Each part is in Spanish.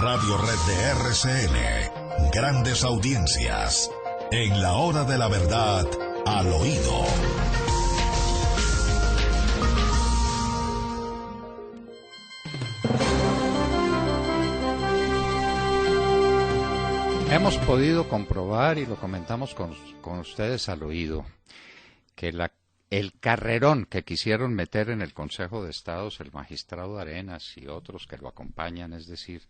Radio Red de RCN. Grandes audiencias. En la hora de la verdad, al oído. Hemos podido comprobar, y lo comentamos con ustedes al oído, que el carrerón que quisieron meter en el Consejo de Estados el magistrado Arenas y otros que lo acompañan, es decir,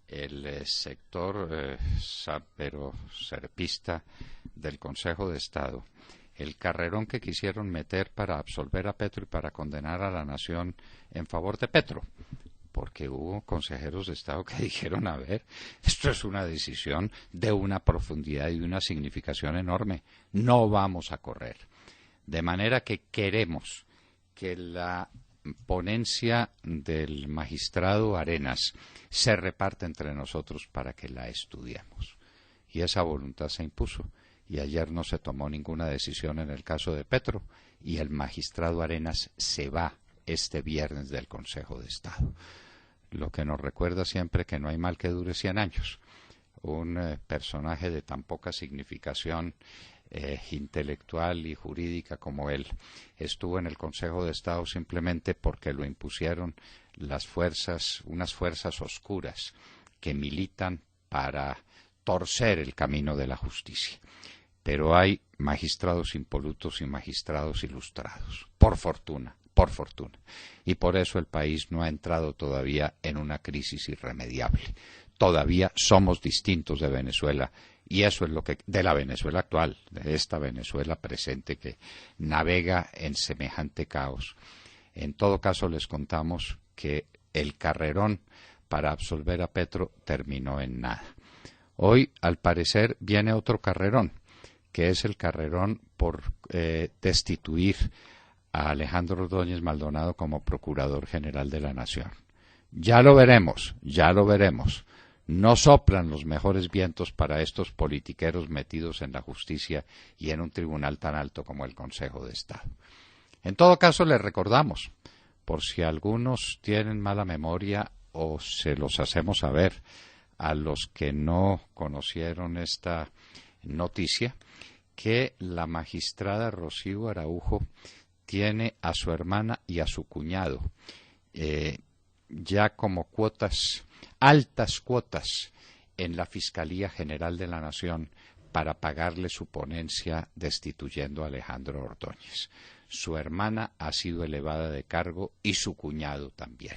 el sector serpista del Consejo de Estado, el carrerón que quisieron meter para absolver a Petro y para condenar a la nación en favor de Petro, porque hubo consejeros de Estado que dijeron, a ver, esto es una decisión de una profundidad y de una significación enorme, no vamos a correr. De manera que queremos que la ponencia del magistrado Arenas se reparte entre nosotros para que la estudiemos. Y esa voluntad se impuso. Y ayer no se tomó ninguna decisión en el caso de Petro, y el magistrado Arenas se va este viernes del Consejo de Estado. Lo que nos recuerda siempre que no hay mal que dure 100 años. Un personaje de tan poca significación intelectual y jurídica como él estuvo en el Consejo de Estado simplemente porque lo impusieron unas fuerzas oscuras que militan para torcer el camino de la justicia. Pero hay magistrados impolutos y magistrados ilustrados, por fortuna. Y por eso el país no ha entrado todavía en una crisis irremediable. Todavía somos distintos de Venezuela, y eso es lo que de la Venezuela actual, de esta Venezuela presente que navega en semejante caos. En todo caso, les contamos que el carrerón para absolver a Petro terminó en nada. Hoy, al parecer, viene otro carrerón, que es el carrerón por destituir a Alejandro Ordóñez Maldonado como Procurador General de la Nación. Ya lo veremos. No soplan los mejores vientos para estos politiqueros metidos en la justicia y en un tribunal tan alto como el Consejo de Estado. En todo caso, les recordamos, por si algunos tienen mala memoria o se los hacemos saber a los que no conocieron esta noticia, que la magistrada Rocío Araujo tiene a su hermana y a su cuñado ya como altas cuotas en la Fiscalía General de la Nación para pagarle su ponencia destituyendo a Alejandro Ordóñez. Su hermana ha sido elevada de cargo y su cuñado también.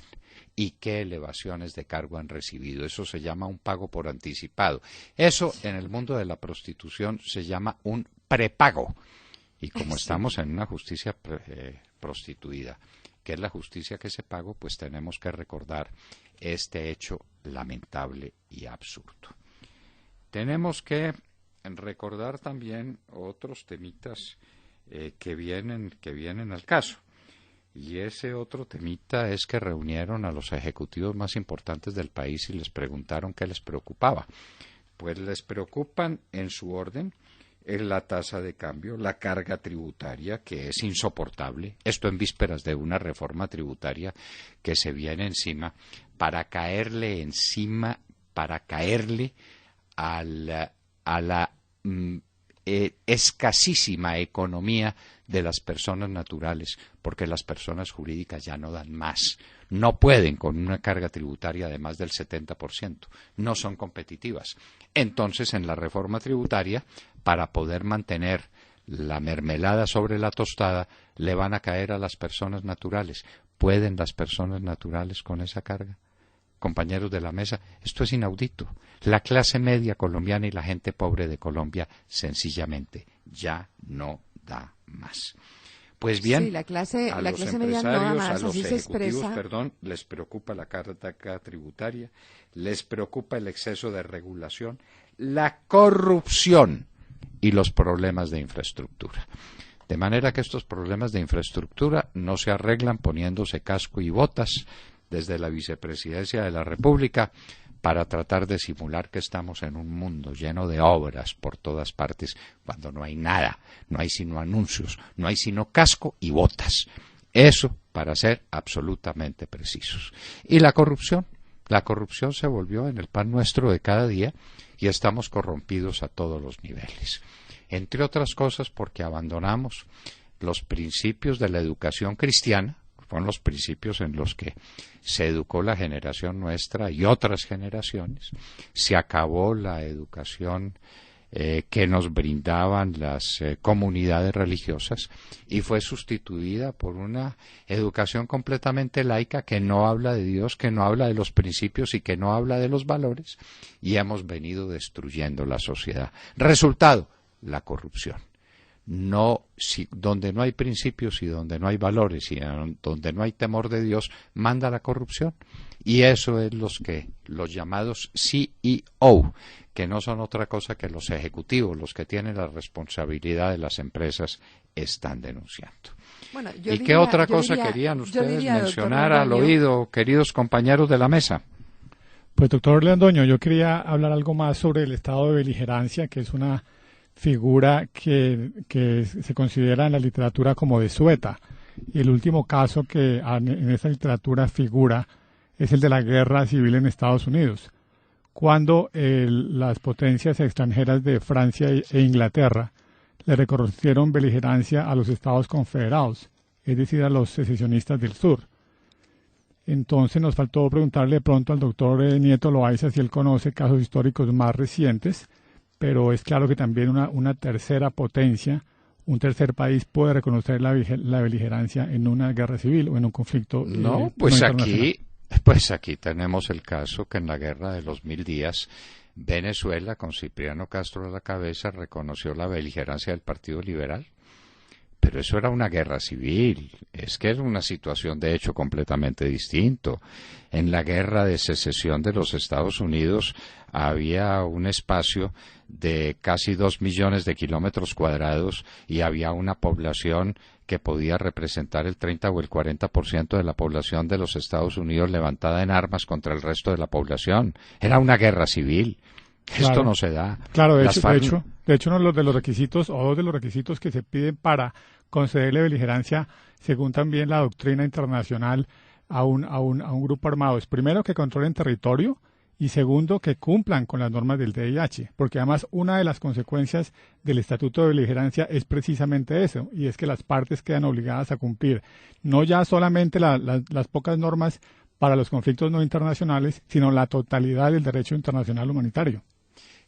¿Y qué elevaciones de cargo han recibido? Eso se llama un pago por anticipado. Eso en el mundo de la prostitución se llama un prepago. Y como estamos en una justicia prostituida, que es la justicia que se pagó, pues tenemos que recordar este hecho lamentable y absurdo. Tenemos que recordar también otros temitas que vienen al caso. Y ese otro temita es que reunieron a los ejecutivos más importantes del país y les preguntaron qué les preocupaba. Pues les preocupan en su orden la tasa de cambio, la carga tributaria, que es insoportable, esto en vísperas de una reforma tributaria que se viene encima, para caerle a la escasísima economía de las personas naturales, porque las personas jurídicas ya no dan más, no pueden con una carga tributaria de más del 70%, no son competitivas. Entonces, en la reforma tributaria, para poder mantener la mermelada sobre la tostada, le van a caer a las personas naturales. ¿Pueden las personas naturales con esa carga? Compañeros de la mesa, esto es inaudito. La clase media colombiana y la gente pobre de Colombia sencillamente ya no da más. Pues bien, sí, la clase media no da más, así se expresa. Les preocupa la carga tributaria, les preocupa el exceso de regulación, la corrupción y los problemas de infraestructura. De manera que estos problemas de infraestructura no se arreglan poniéndose casco y botas desde la Vicepresidencia de la República para tratar de simular que estamos en un mundo lleno de obras por todas partes, cuando no hay nada, no hay sino anuncios, no hay sino casco y botas. Eso para ser absolutamente precisos. Y la corrupción, La corrupción se volvió en el pan nuestro de cada día y estamos corrompidos a todos los niveles. Entre otras cosas porque abandonamos los principios de la educación cristiana, fueron los principios en los que se educó la generación nuestra y otras generaciones. Se acabó la educación que nos brindaban las comunidades religiosas y fue sustituida por una educación completamente laica que no habla de Dios, que no habla de los principios y que no habla de los valores, y hemos venido destruyendo la sociedad. Resultado, la corrupción. Donde no hay principios y donde no hay valores y donde no hay temor de Dios, manda la corrupción. Y eso es los llamados CEO, que no son otra cosa que los ejecutivos, los que tienen la responsabilidad de las empresas, están denunciando. Bueno, ¿Y qué otra cosa querían ustedes mencionar al oído, queridos compañeros de la mesa? Pues, doctor Londoño, yo quería hablar algo más sobre el estado de beligerancia, que es una figura que se considera en la literatura como desueta. Y el último caso que en esa literatura figura es el de la guerra civil en Estados Unidos, cuando las potencias extranjeras de Francia e Inglaterra le reconocieron beligerancia a los Estados Confederados, es decir, a los secesionistas del sur. Entonces nos faltó preguntarle de pronto al doctor Nieto Loaiza si él conoce casos históricos más recientes, pero es claro que también una tercera potencia, un tercer país puede reconocer la beligerancia en una guerra civil o en un conflicto. No, pues aquí tenemos el caso que en la guerra de los 1000 días, Venezuela, con Cipriano Castro a la cabeza, reconoció la beligerancia del Partido Liberal. Pero eso era una guerra civil, es que era una situación de hecho completamente distinto. En la guerra de secesión de los Estados Unidos había un espacio de casi 2 millones de kilómetros cuadrados y había una población que podía representar el 30 o el 40% de la población de los Estados Unidos levantada en armas contra el resto de la población. Era una guerra civil. Claro. Esto no se da. Claro, de hecho uno de los requisitos o dos de los requisitos que se piden para concederle beligerancia, según también la doctrina internacional, a un grupo armado, es primero que controlen territorio y segundo que cumplan con las normas del DIH, porque además una de las consecuencias del Estatuto de Beligerancia es precisamente eso, y es que las partes quedan obligadas a cumplir no ya solamente las pocas normas para los conflictos no internacionales, sino la totalidad del derecho internacional humanitario.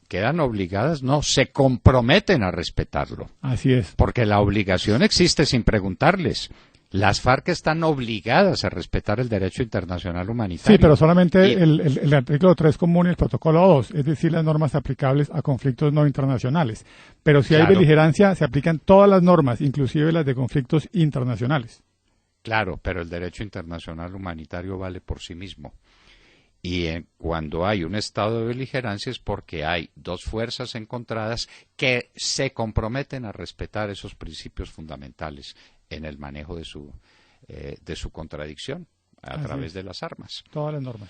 Quedan obligadas, no, se comprometen a respetarlo. Así es. Porque la obligación existe sin preguntarles. Las FARC están obligadas a respetar el derecho internacional humanitario. Sí, pero solamente el artículo 3 común y el protocolo 2, es decir, las normas aplicables a conflictos no internacionales. Pero si hay beligerancia, se aplican todas las normas, inclusive las de conflictos internacionales. Claro, pero el derecho internacional humanitario vale por sí mismo. Y cuando hay un estado de beligerancia es porque hay dos fuerzas encontradas que se comprometen a respetar esos principios fundamentales en el manejo de su contradicción a través de las armas. Todas las normas.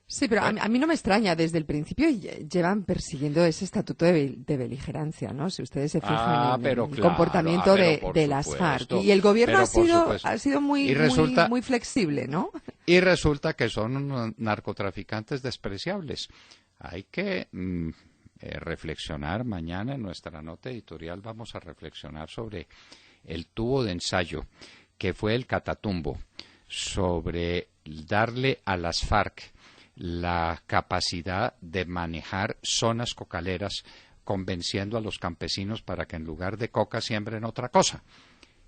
Sí, pero a mí no me extraña, desde el principio llevan persiguiendo ese estatuto de beligerancia, ¿no? Si ustedes se fijan en el comportamiento de las FARC. Y el gobierno ha sido muy flexible, ¿no? Y resulta que son unos narcotraficantes despreciables. Hay que reflexionar mañana en nuestra nota editorial, vamos a reflexionar sobre el tubo de ensayo que fue el Catatumbo, sobre darle a las FARC la capacidad de manejar zonas cocaleras, convenciendo a los campesinos para que en lugar de coca siembren otra cosa.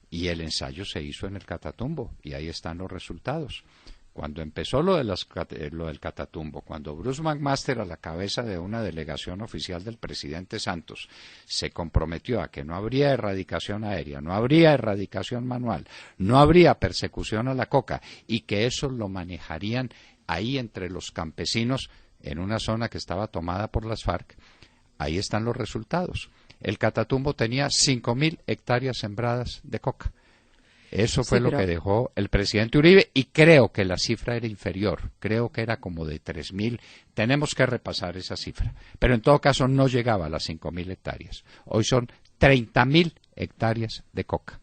Y el ensayo se hizo en el Catatumbo, y ahí están los resultados. Cuando empezó lo del Catatumbo, cuando Bruce McMaster, a la cabeza de una delegación oficial del presidente Santos, se comprometió a que no habría erradicación aérea, no habría erradicación manual, no habría persecución a la coca, y que eso lo manejarían ahí entre los campesinos, en una zona que estaba tomada por las FARC, ahí están los resultados. El Catatumbo tenía 5.000 hectáreas sembradas de coca. Eso fue lo que dejó el presidente Uribe, y creo que la cifra era inferior, creo que era como de 3.000, tenemos que repasar esa cifra, pero en todo caso no llegaba a las 5.000 hectáreas. Hoy son 30.000 hectáreas de coca.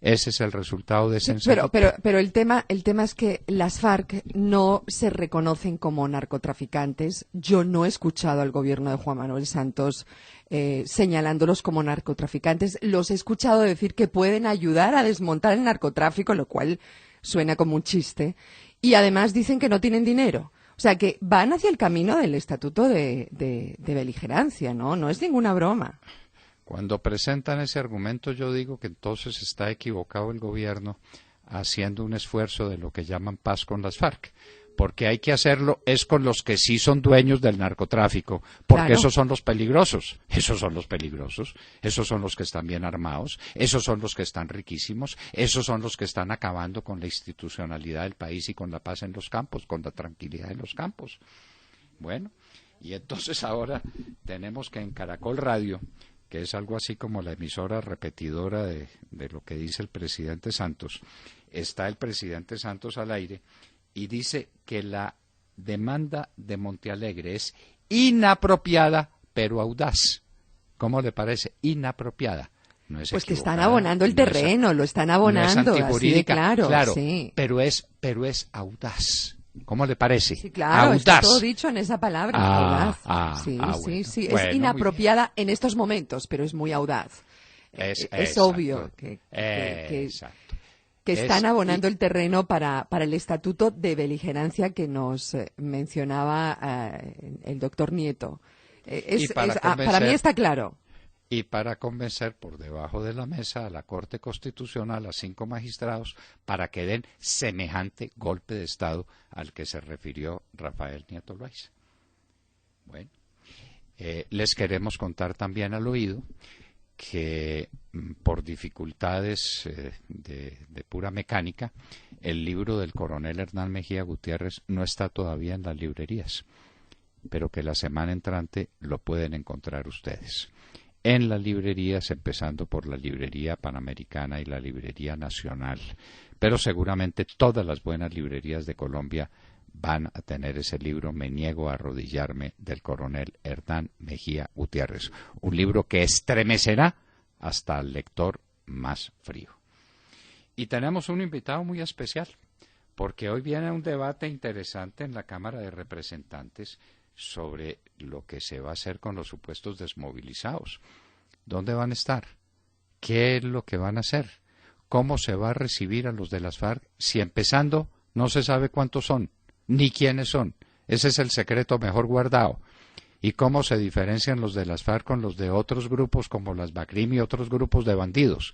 Ese es el resultado de ese ensayo. Pero el tema es que las FARC no se reconocen como narcotraficantes. Yo no he escuchado al gobierno de Juan Manuel Santos señalándolos como narcotraficantes. Los he escuchado decir que pueden ayudar a desmontar el narcotráfico, lo cual suena como un chiste. Y además dicen que no tienen dinero. O sea, que van hacia el camino del estatuto de beligerancia, ¿no? No es ninguna broma. Cuando presentan ese argumento, yo digo que entonces está equivocado el gobierno haciendo un esfuerzo de lo que llaman paz con las FARC, porque hay que hacerlo es con los que sí son dueños del narcotráfico, porque claro, esos son los peligrosos, esos son los que están bien armados, esos son los que están riquísimos, esos son los que están acabando con la institucionalidad del país y con la paz en los campos, con la tranquilidad en los campos. Bueno, y entonces ahora tenemos que en Caracol Radio, que es algo así como la emisora repetidora de lo que dice el presidente Santos, está el presidente Santos al aire y dice que la demanda de Montealegre es inapropiada pero audaz. ¿Cómo le parece? Inapropiada. No es pues que están abonando el terreno, lo están abonando, no es así de claro, sí. pero es audaz. ¿Cómo le parece? Sí, claro, audaz. Está todo dicho en esa palabra, audaz. Sí. Bueno, es inapropiada en estos momentos, pero es muy audaz. Es obvio que están abonando el terreno para el estatuto de beligerancia que nos mencionaba el doctor Nieto. Para mí está claro. Y para convencer por debajo de la mesa a la Corte Constitucional, a 5 magistrados, para que den semejante golpe de Estado al que se refirió Rafael Nieto Loaiza. Bueno, les queremos contar también al oído que por dificultades de pura mecánica, el libro del coronel Hernán Mejía Gutiérrez no está todavía en las librerías, pero que la semana entrante lo pueden encontrar ustedes en las librerías, empezando por la librería Panamericana y la librería Nacional, pero seguramente todas las buenas librerías de Colombia van a tener ese libro, Me niego a arrodillarme, del coronel Hernán Mejía Gutiérrez, un libro que estremecerá hasta al lector más frío. Y tenemos un invitado muy especial, porque hoy viene un debate interesante en la Cámara de Representantes sobre lo que se va a hacer con los supuestos desmovilizados. ¿Dónde van a estar? ¿Qué es lo que van a hacer? ¿Cómo se va a recibir a los de las FARC? Si empezando no se sabe cuántos son, ni quiénes son. Ese es el secreto mejor guardado. ¿Y cómo se diferencian los de las FARC con los de otros grupos como las BACRIM y otros grupos de bandidos?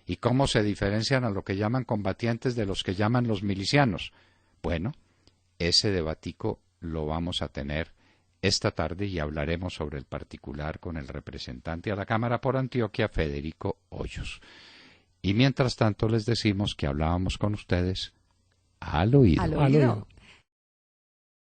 ¿Y cómo se diferencian a lo que llaman combatientes de los que llaman los milicianos? Bueno, ese debatico lo vamos a tener esta tarde y hablaremos sobre el particular con el representante a la Cámara por Antioquia, Federico Hoyos. Y mientras tanto les decimos que hablábamos con ustedes al oído. Al oído.